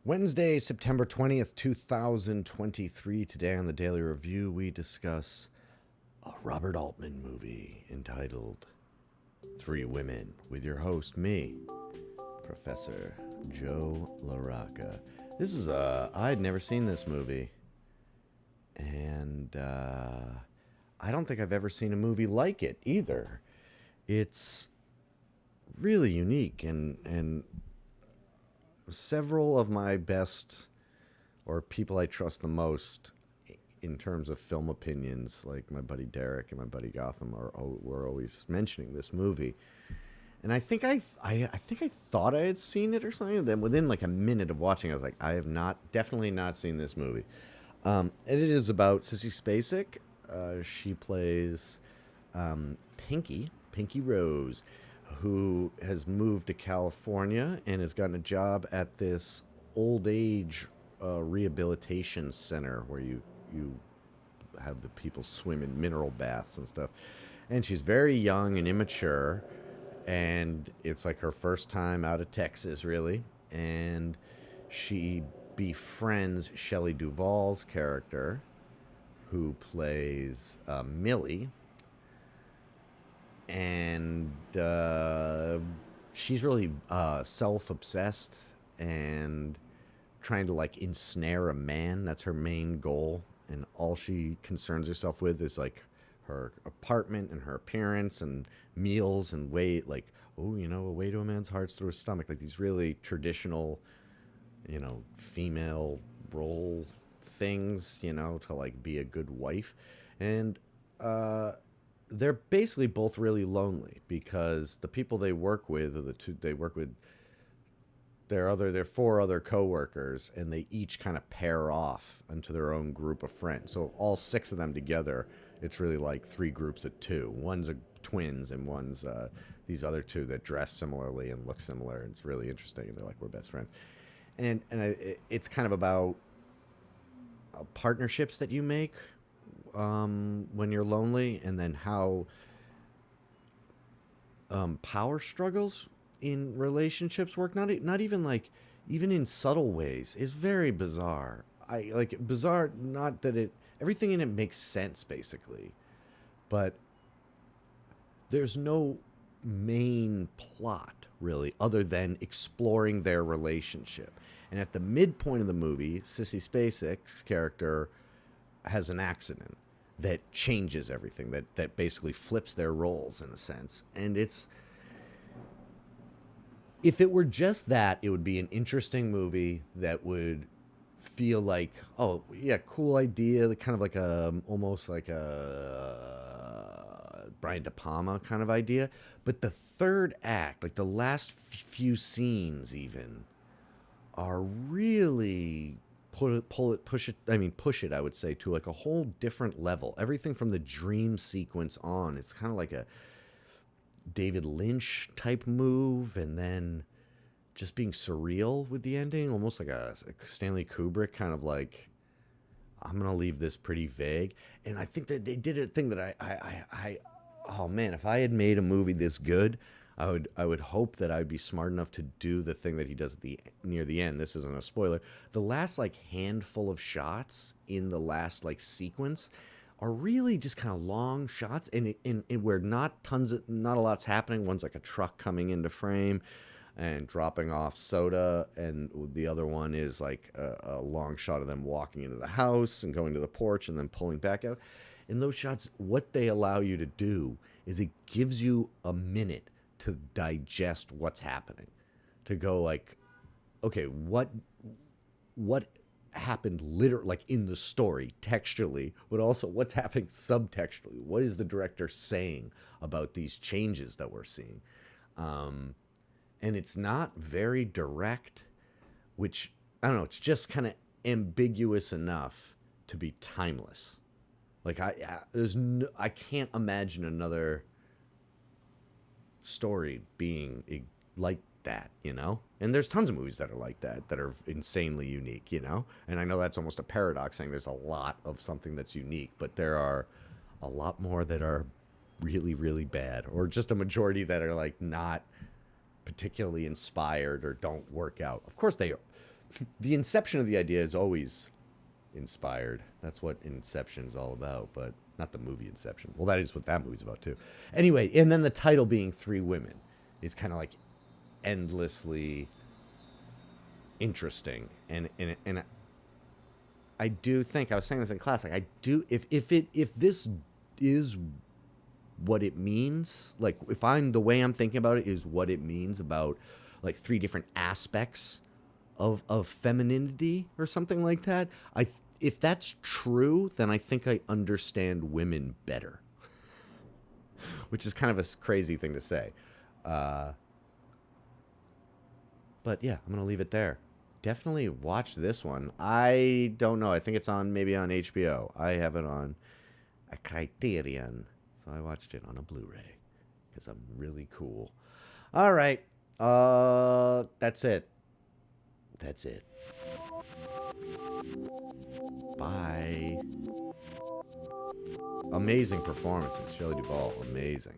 Wednesday, September 20th, 2023. Today on the Daily Review, we discuss a Robert Altman movie entitled Three Women with your host, me, Professor Joe LaRocca. I'd never seen this movie, and I don't think I've ever seen a movie like it either. It's really unique, and several of my best or people I trust the most in terms of film opinions, like my buddy Derek and my buddy Gotham, were always mentioning this movie. And I thought I had seen it or something. Then within like a minute of watching, I was like, I have definitely not seen this movie. And it is about Sissy Spacek. She plays Pinky Rose, who has moved to California and has gotten a job at this old age rehabilitation center where you have the people swim in mineral baths and stuff. And she's very young and immature, and it's like her first time out of Texas, really. And she befriends Shelley Duvall's character, who plays Millie, and she's really self-obsessed and trying to like ensnare a man. That's her main goal, and all she concerns herself with is like her apartment and her appearance and meals and weight. Like, oh, a way to a man's heart's through his stomach. Like these really traditional, female role things, to like be a good wife. And they're basically both really lonely because the people they work with, or the two they work with, they're four other coworkers, and they each kind of pair off into their own group of friends. So all six of them together, it's really like three groups of two. One's a twins, and one's these other two that dress similarly and look similar. And it's really interesting. And they're like, we're best friends, it's kind of about partnerships that you make when you're lonely, and then how power struggles in relationships work. Not even like, even in subtle ways, is very bizarre. I like bizarre. Not that everything in it makes sense basically, but there's no main plot really other than exploring their relationship. And at the midpoint of the movie, Sissy Spacek's character has an accident that changes everything, that basically flips their roles in a sense. And if it were just that, it would be an interesting movie that would feel like, oh yeah, cool idea, kind of like almost like a Brian De Palma kind of idea. But the third act, like the last few scenes even, are really push it, I would say, to like a whole different level. Everything from the dream sequence on, it's kind of like a David Lynch type move, and then just being surreal with the ending, almost like a Stanley Kubrick kind of like, I'm gonna leave this pretty vague. And I think that they did a thing that I oh man, if I had made a movie this good, I would hope that I'd be smart enough to do the thing that he does near the end. This isn't a spoiler. The last like handful of shots in the last like sequence are really just kind of long shots, and where not a lot's happening. One's like a truck coming into frame and dropping off soda, and the other one is like a long shot of them walking into the house and going to the porch and then pulling back out. In those shots, what they allow you to do is it gives you a minute to digest what's happening, to go like, okay, what happened literally, like in the story textually, but also what's happening subtextually. What is the director saying about these changes that we're seeing? And it's not very direct, which, I don't know, it's just kind of ambiguous enough to be timeless. Like I can't imagine another story being like that, And there's tons of movies that are like that are insanely unique, And I know that's almost a paradox, saying there's a lot of something that's unique, but there are a lot more that are really, really bad, or just a majority that are like not particularly inspired or don't work out. Of course, The inception of the idea is always inspired. That's what Inception is all about, but not the movie Inception. Well, that is what that movie's about too. Anyway, and then the title being Three Women is kind of like endlessly interesting, and I do think I was saying this in class. Like I do, if this is what it means, like if the way I'm thinking about it is what it means about like three different aspects of femininity or something like that. If that's true, then I think I understand women better, which is kind of a crazy thing to say. But yeah, I'm gonna leave it there. Definitely watch this one. I don't know. I think it's maybe on HBO. I have it on a Criterion, so I watched it on a Blu-ray because I'm really cool. All right, that's it. That's it. Bye. Amazing performances, Shelley Duvall. Amazing.